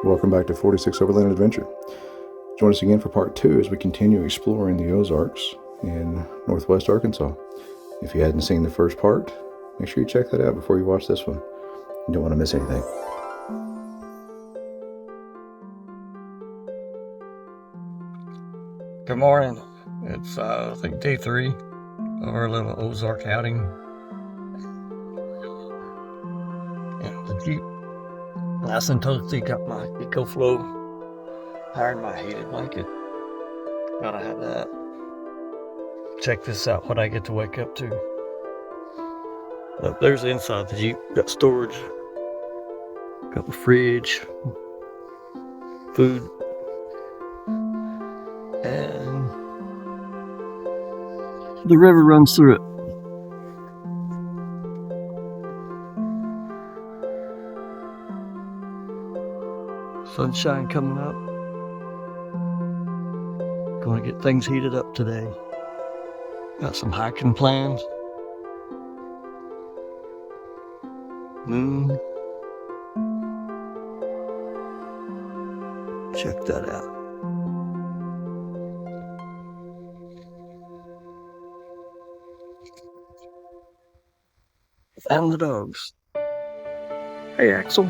Welcome back to 46 Overland Adventure. Join us again for part 2 as we continue exploring the Ozarks in northwest Arkansas. If you hadn't seen the first part, make sure you check that out before you watch this one. You don't want to miss anything. Good morning. It's I think day 3 of our little Ozark outing. And the Jeep, nice and toasty, got my EcoFlow, hired my heated blanket. Gotta have that. Check this out, what I get to wake up to. Look, there's the inside of the Jeep. Got storage, got the fridge, food, and the river runs through it. Sunshine coming up. Gonna get things heated up today. Got some hiking plans. Moon. Check that out. And the dogs. Hey, Axel.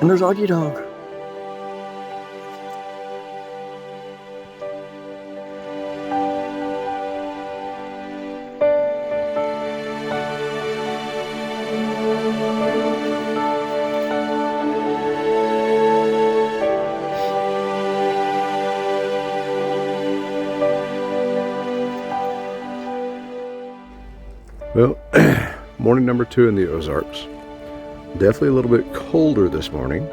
And there's Augie Dog. Well, morning number 2 in the Ozarks. Definitely a little bit colder this morning,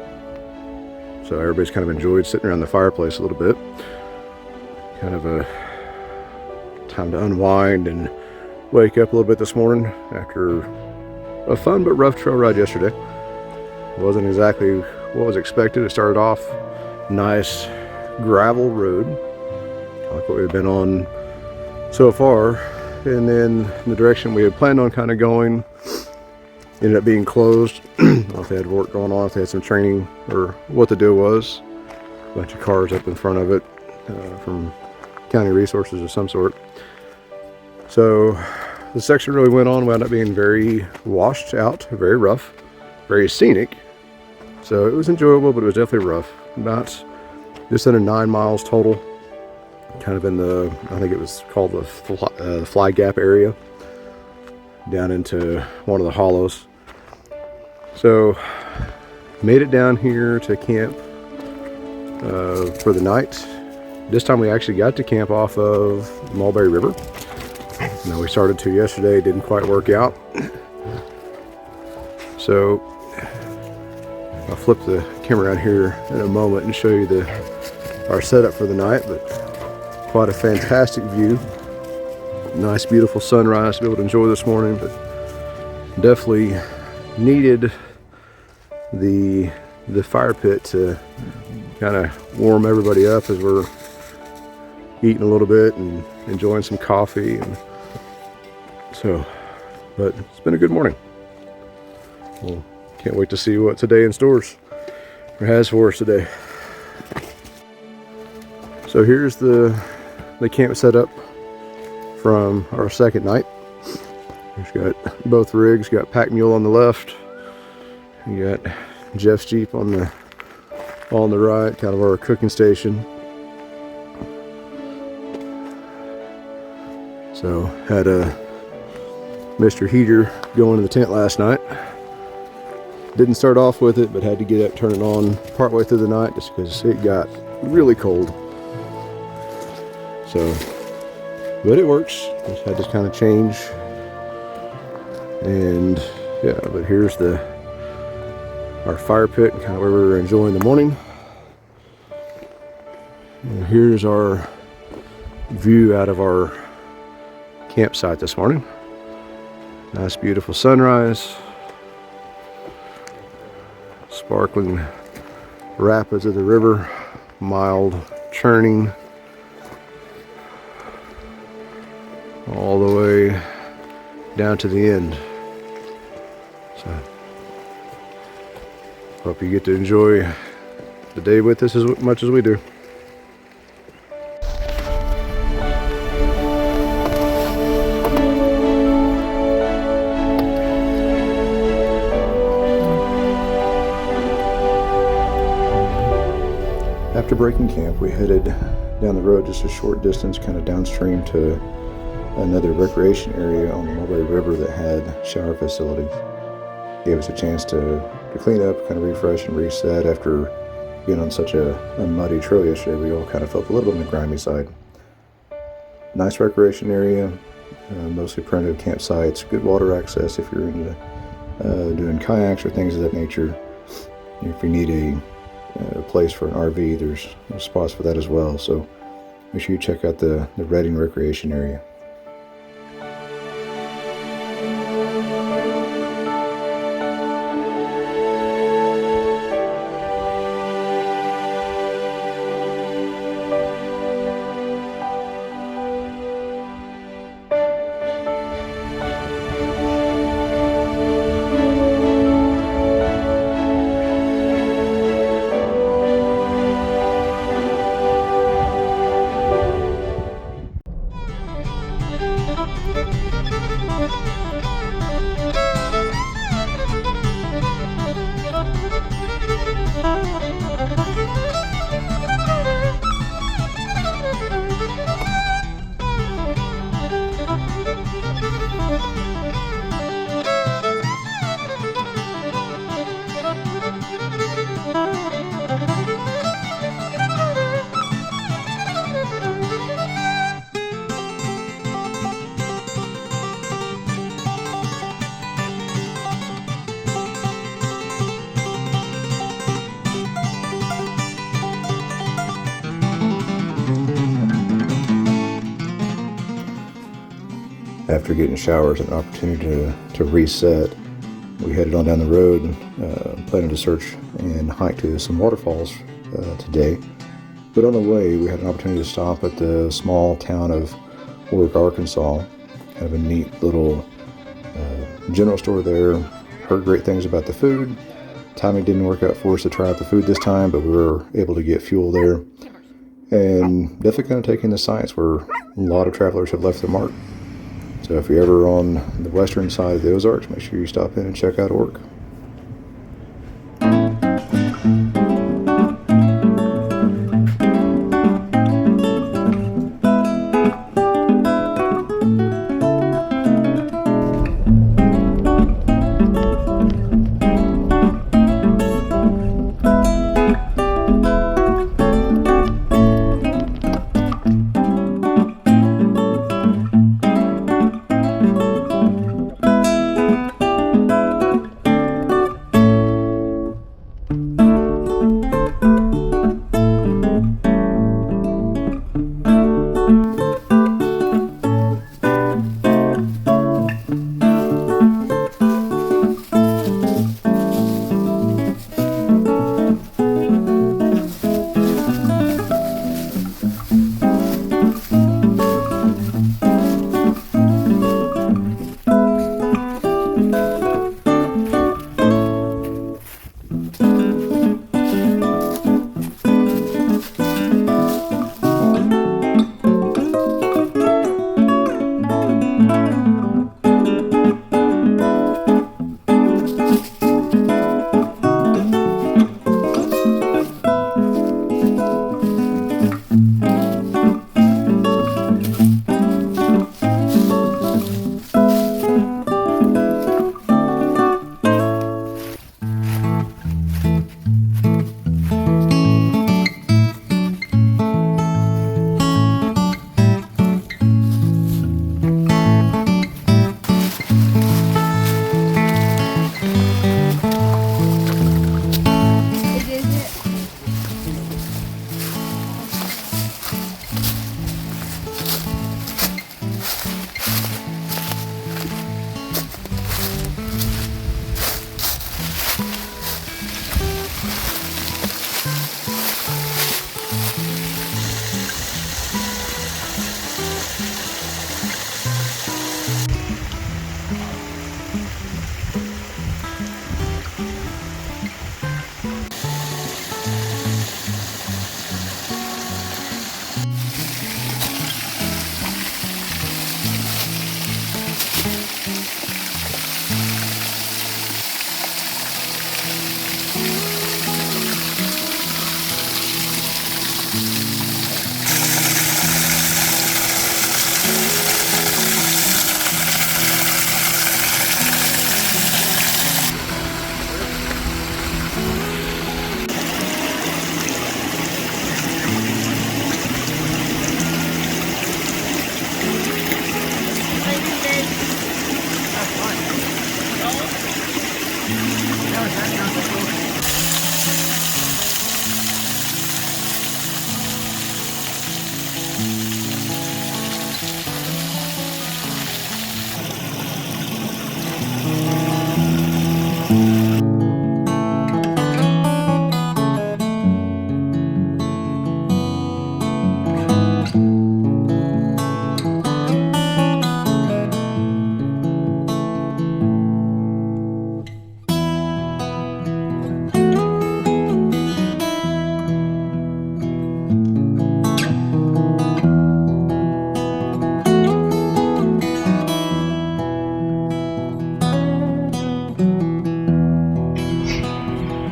so everybody's kind of enjoyed sitting around the fireplace a little bit. Kind of a time to unwind and wake up a little bit this morning after a fun but rough trail ride yesterday. It wasn't exactly what was expected. It started off nice gravel road, like what we've been on so far, and then the direction we had planned on kind of going ended up being closed. I don't know if they had work going on, if they had some training, or what the deal was. A bunch of cars up in front of it from county resources of some sort. So the section really went on, wound up being very washed out, very rough, very scenic. So it was enjoyable, but it was definitely rough. About just under 9 miles total, kind of in the, I think it was called the Fly Gap area, down into one of the hollows. So made it down here to camp for the night. This time we actually got to camp off of Mulberry River. Now we started to yesterday, didn't quite work out. So I'll flip the camera around here in a moment and show you our setup for the night, but quite a fantastic view. Nice beautiful sunrise to be able to enjoy this morning, but definitely needed the fire pit to kind of warm everybody up as we're eating a little bit and enjoying some coffee. And so, but it's been a good morning. Well, can't wait to see what today in stores or has for us today. So here's the camp setup from our second night. We've got both rigs, got Pack Mule on the left, you got Jeff's Jeep on the right, kind of our cooking station. So had a Mr. Heater going in the tent last night. Didn't start off with it, but had to get it, turn it on partway through the night just because it got really cold. So, but it works. Just had to kind of change. And yeah, but here's our fire pit, kind of where we were enjoying the morning. And here's our view out of our campsite this morning. Nice beautiful sunrise. Sparkling rapids of the river, mild churning all the way down to the end. So, hope you get to enjoy the day with us as much as we do. After breaking camp, we headed down the road just a short distance, kind of downstream to another recreation area on the Mulberry River that had shower facilities. Gave us a chance to clean up, kind of refresh and reset after being on such a muddy trail yesterday. We all kind of felt a little bit on the grimy side. Nice recreation area, mostly primitive campsites, good water access if you're into doing kayaks or things of that nature. If you need a place for an RV, there's spots for that as well. So make sure you check out the Redding recreation area. After getting showers and an opportunity to reset, we headed on down the road, planning to search and hike to some waterfalls today. But on the way, we had an opportunity to stop at the small town of Oark, Arkansas. Kind of a neat little general store there. Heard great things about the food. Timing didn't work out for us to try out the food this time, but we were able to get fuel there. And definitely kind of taking the sights where a lot of travelers have left their mark. So if you're ever on the western side of the Ozarks, make sure you stop in and check out Oark.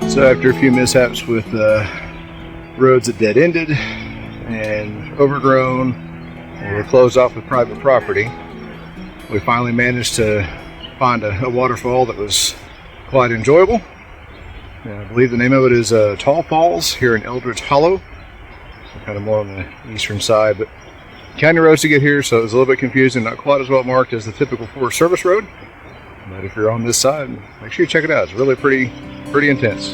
So after a few mishaps with roads that dead-ended and overgrown and were closed off with private property, we finally managed to find a waterfall that was quite enjoyable. And I believe the name of it is Tall Falls here in Eldridge Hollow. So kind of more on the eastern side, but county roads to get here, so it was a little bit confusing, not quite as well marked as the typical Forest Service road. But if you're on this side, make sure you check it out. It's really pretty intense.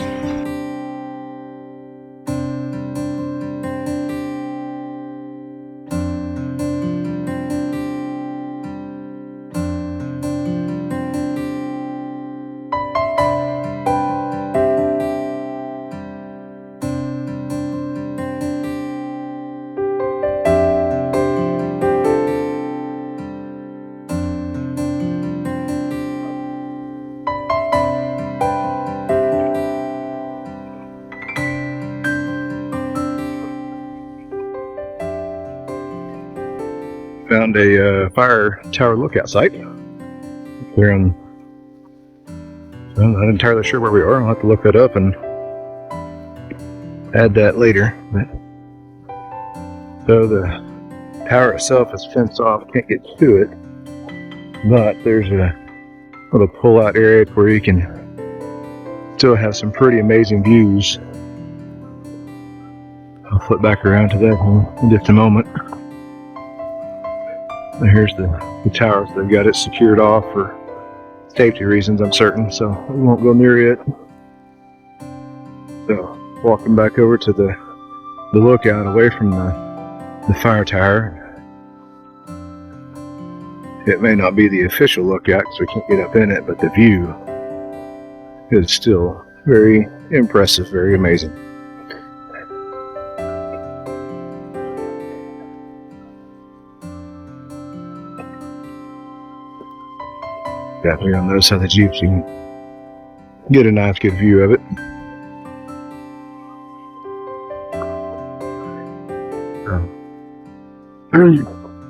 Found a fire tower lookout site. We're on, I'm not entirely sure where we are. I'll have to look that up and add that later. So the tower itself is fenced off, can't get to it, but there's a little pull-out area where you can still have some pretty amazing views. I'll flip back around to that in just a moment. Here's the towers. They've got it secured off for safety reasons, I'm certain, so we won't go near it. So walking back over to the lookout away from the fire tower. It may not be the official lookout because we can't get up in it, but the view is still very impressive, very amazing. Definitely on the other side of the Jeep, so you can get a nice good view of it.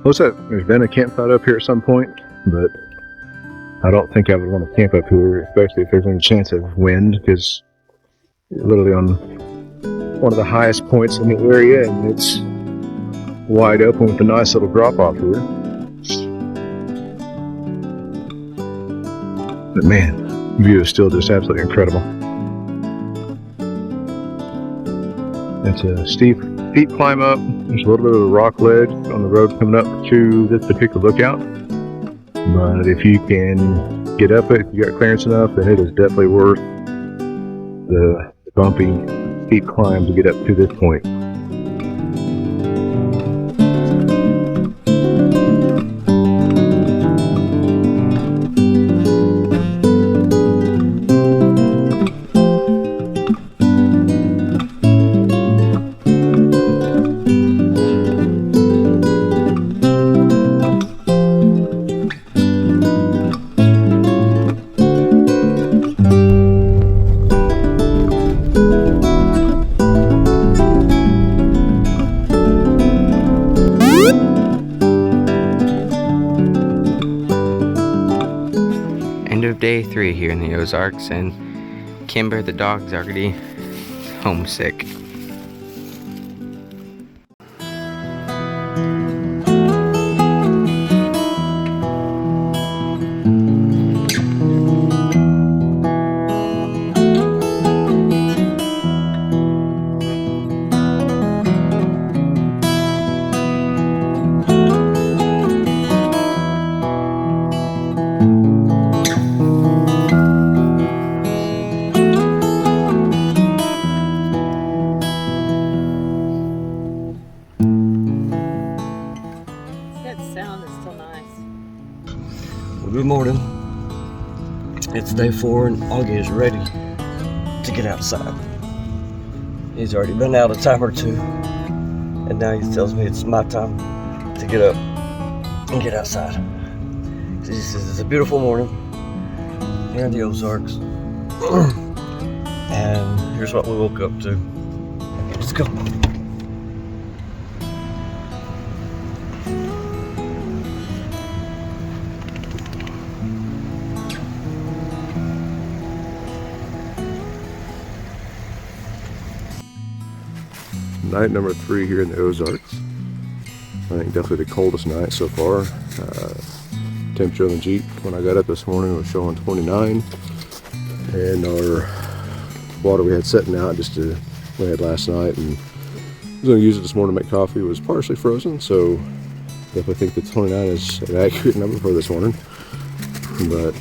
Looks like there's been a campsite up here at some point, but I don't think I would want to camp up here, especially if there's any chance of wind, because you're literally on one of the highest points in the area, and it's wide open with a nice little drop off here. But man, the view is still just absolutely incredible. It's a steep climb up. There's a little bit of a rock ledge on the road coming up to this particular lookout. But if you can get up it, if you got clearance enough, then it is definitely worth the bumpy, steep climb to get up to this point. end of day 3 here in the Ozarks, and Kimber the dog's already homesick. Good morning. It's day 4 and Augie is ready to get outside. He's already been out a time or two, and now he tells me it's my time to get up and get outside. He says it's a beautiful morning here in the Ozarks, and here's what we woke up to. Let's go. Night number 3 here in the Ozarks. I think definitely the coldest night so far. Temperature on the Jeep when I got up this morning was showing 29, and our water we had setting out we had last night and I was going to use it this morning to make coffee. It was partially frozen, so definitely think that 29 is an accurate number for this morning. But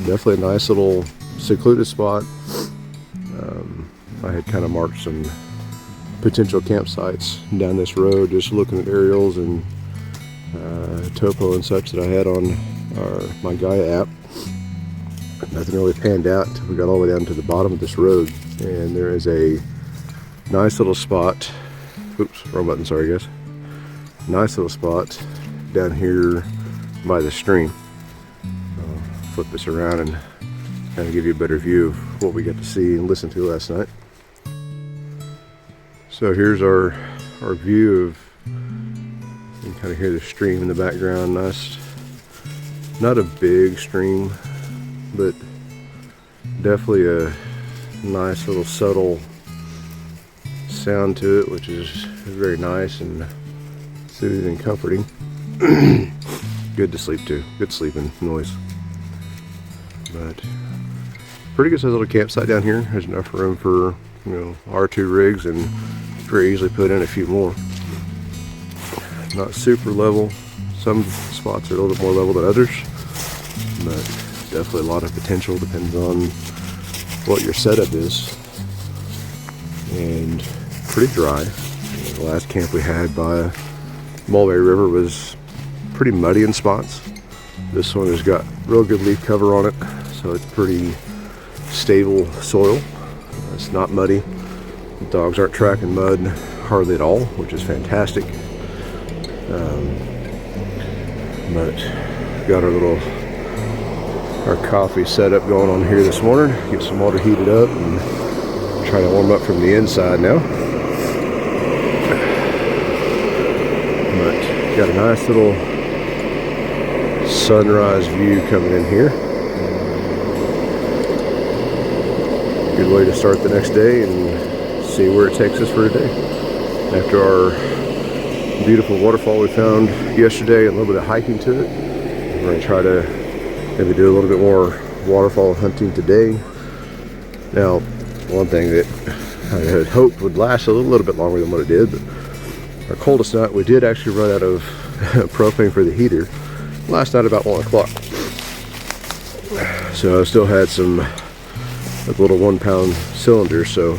definitely a nice little secluded spot. I had kind of marked some potential campsites down this road, just looking at aerials and topo and such that I had on my Gaia app. Nothing really panned out until we got all the way down to the bottom of this road, and there is a nice little spot. Oops, wrong button, sorry guys. Nice little spot down here by the stream. I'll flip this around and kind of give you a better view of what we got to see and listen to last night. So here's our view of, you can kind of hear the stream in the background. Nice, not a big stream, but definitely a nice little subtle sound to it, which is very nice and soothing and comforting. Good to sleep to, good sleeping noise. But pretty good sized little campsite down here. There's enough room for, our 2 rigs, and very easily put in a few more. Not super level. Some spots are a little bit more level than others, but definitely a lot of potential. Depends on what your setup is. And pretty dry. The last camp we had by Mulberry River was pretty muddy in spots. This one has got real good leaf cover on it, so it's pretty stable soil. It's not muddy. The dogs aren't tracking mud hardly at all, which is fantastic. But got our coffee setup going on here this morning. Get some water heated up and try to warm up from the inside now. But got a nice little sunrise view coming in here. Good way to start the next day and see where it takes us for today. After our beautiful waterfall we found yesterday and a little bit of hiking to it, we're going to try to maybe do a little bit more waterfall hunting today. Now, one thing that I had hoped would last a little bit longer than what it did, but our coldest night we did actually run out of propane for the heater last night about 1 o'clock. So I still had some little 1 pound cylinders, so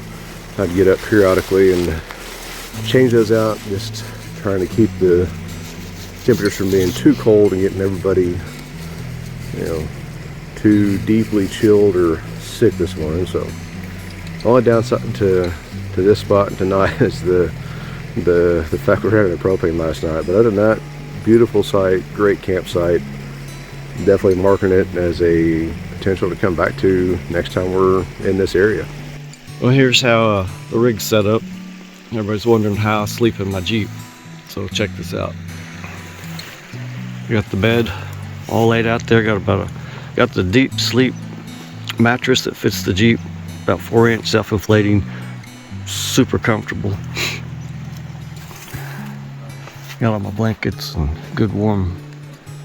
I'd get up periodically and change those out, just trying to keep the temperatures from being too cold and getting everybody too deeply chilled or sick this morning. So the only downside to this spot tonight is the fact we're having a propane last night. But other than that, beautiful site, great campsite. Definitely marking it as a potential to come back to next time we're in this area. Well, here's how the rig's set up. Everybody's wondering how I sleep in my Jeep, so check this out. We got the bed all laid out there. Got about a Got the deep sleep mattress that fits the Jeep, about 4-inch, self-inflating, super comfortable. Got all my blankets and good warm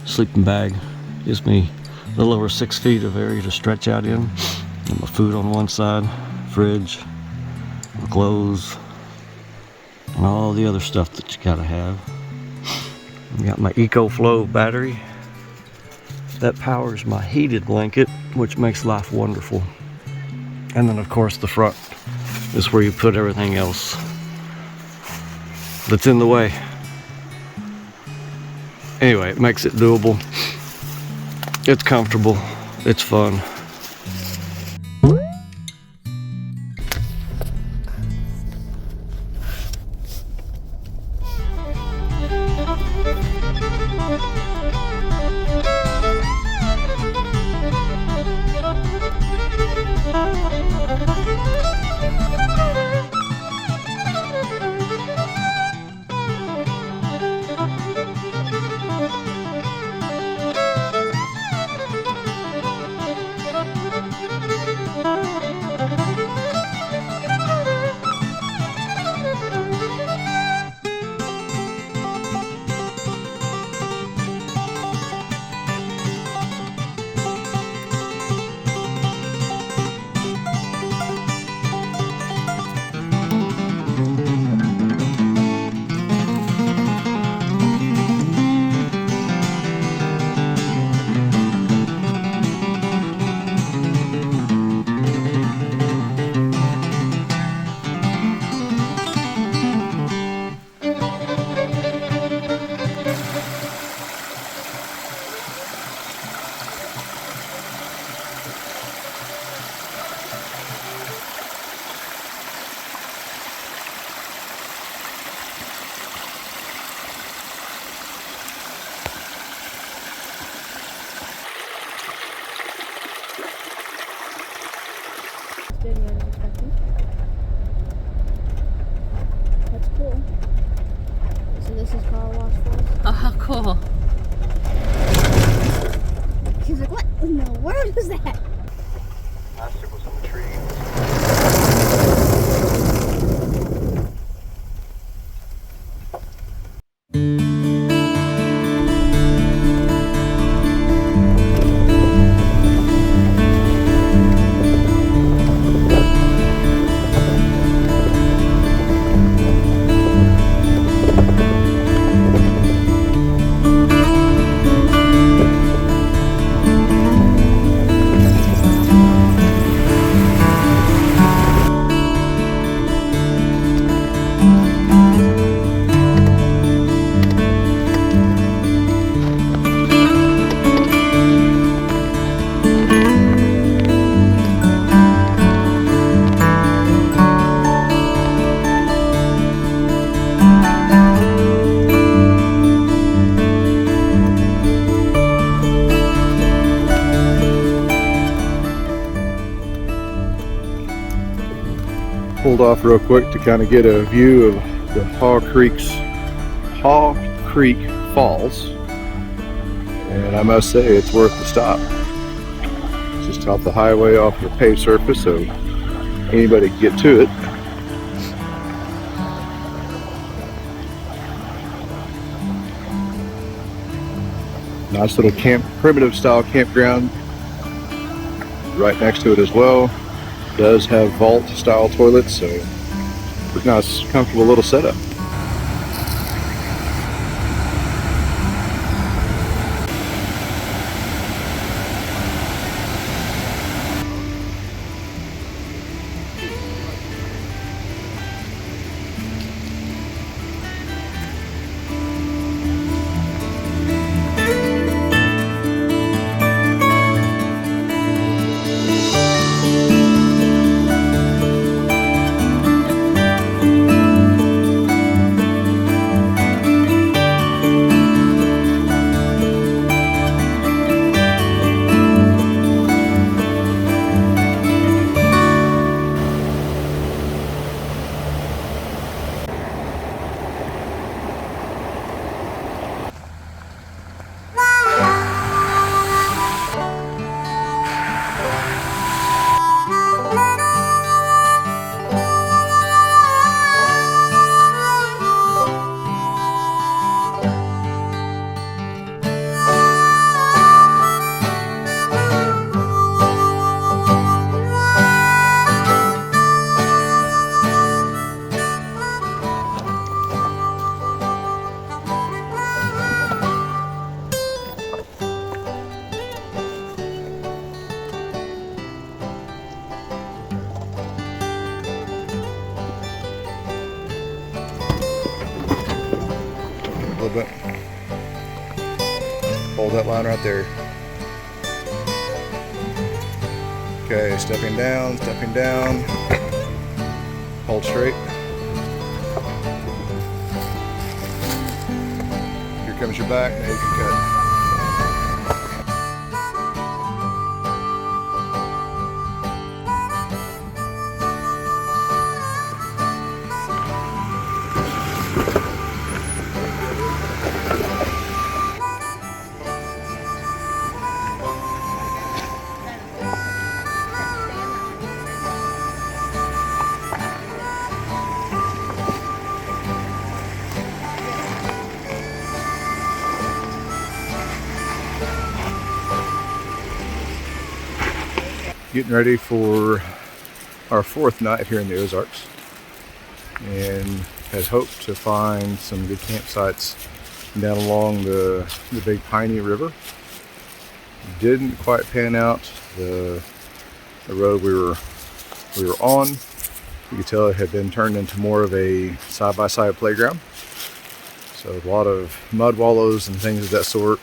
sleeping bag. Gives me a little over 6 feet of area to stretch out in. Got my food on one side, fridge, my clothes, and all the other stuff that you gotta have. Got my EcoFlow battery. That powers my heated blanket, which makes life wonderful. And then of course the front is where you put everything else that's in the way. Anyway, it makes it doable. It's comfortable. It's fun. That's cool. So this is Carwash Falls? Oh, how cool. She's like, what in the world is that? Obstacles in the trees. Pulled off real quick to kind of get a view of the Haw Creek Falls, and I must say it's worth the stop. It's just off the highway, off the paved surface, so anybody can get to it. Nice little primitive style campground right next to it as well. Does have vault style toilets, so pretty nice, comfortable little setup. Hold that line right there. Okay, stepping down, hold straight. Here comes your back, now you can cut. Getting ready for our 4th night here in the Ozarks, and had hoped to find some good campsites down along the Big Piney River. Didn't quite pan out. The road we were on, you could tell it had been turned into more of a side-by-side playground. So a lot of mud wallows and things of that sort.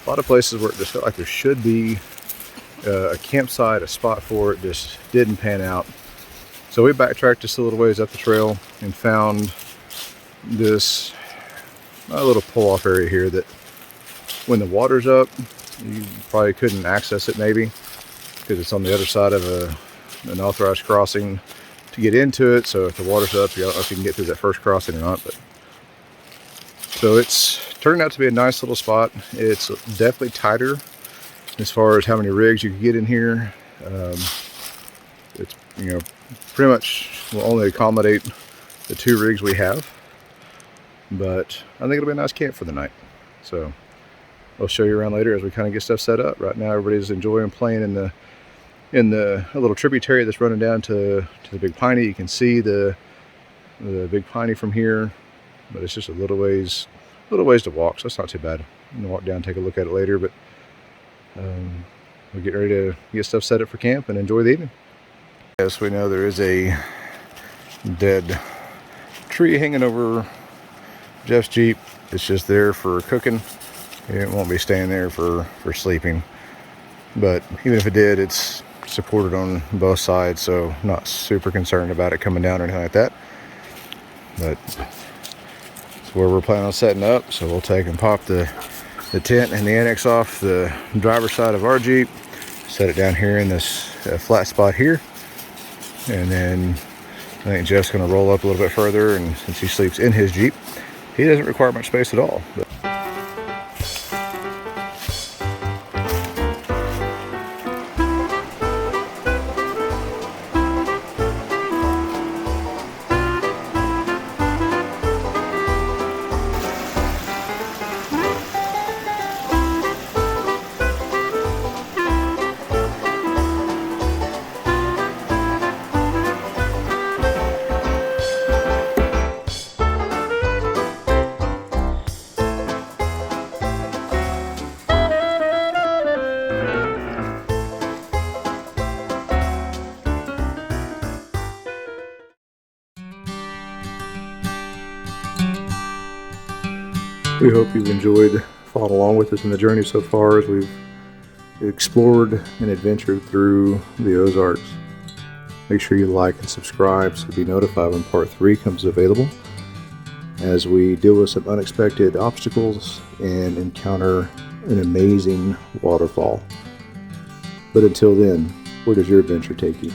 A lot of places where it just felt like there should be a campsite, a spot for it, just didn't pan out. So we backtracked just a little ways up the trail and found this little pull-off area here that when the water's up, you probably couldn't access it maybe because it's on the other side of an authorized crossing to get into it. So if the water's up, you don't know if you can get through that first crossing or not. But so it's turned out to be a nice little spot. It's definitely tighter as far as how many rigs you can get in here. It's, you know, pretty much will only accommodate the 2 rigs we have, but I think it'll be a nice camp for the night. So I'll show you around later as we kind of get stuff set up. Right now everybody's enjoying playing in the a little tributary that's running down to the Big Piney. You can see the Big Piney from here, but it's just a little ways to walk, so it's not too bad. I'm gonna walk down and take a look at it later, but we'll get ready to get stuff set up for camp and enjoy the evening. Yes, we know there is a dead tree hanging over Jeff's Jeep. It's just there for cooking. It won't be staying there for sleeping. But even if it did, it's supported on both sides, so not super concerned about it coming down or anything like that. But it's where we're planning on setting up, so we'll take and pop the tent and the annex off the driver's side of our Jeep, set it down here in this flat spot here, and then I think Jeff's going to roll up a little bit further, and since he sleeps in his Jeep, he doesn't require much space at all. But we hope you've enjoyed following along with us in the journey so far as we've explored and adventured through the Ozarks. Make sure you like and subscribe so to be notified when part 3 comes available, as we deal with some unexpected obstacles and encounter an amazing waterfall. But until then, where does your adventure take you?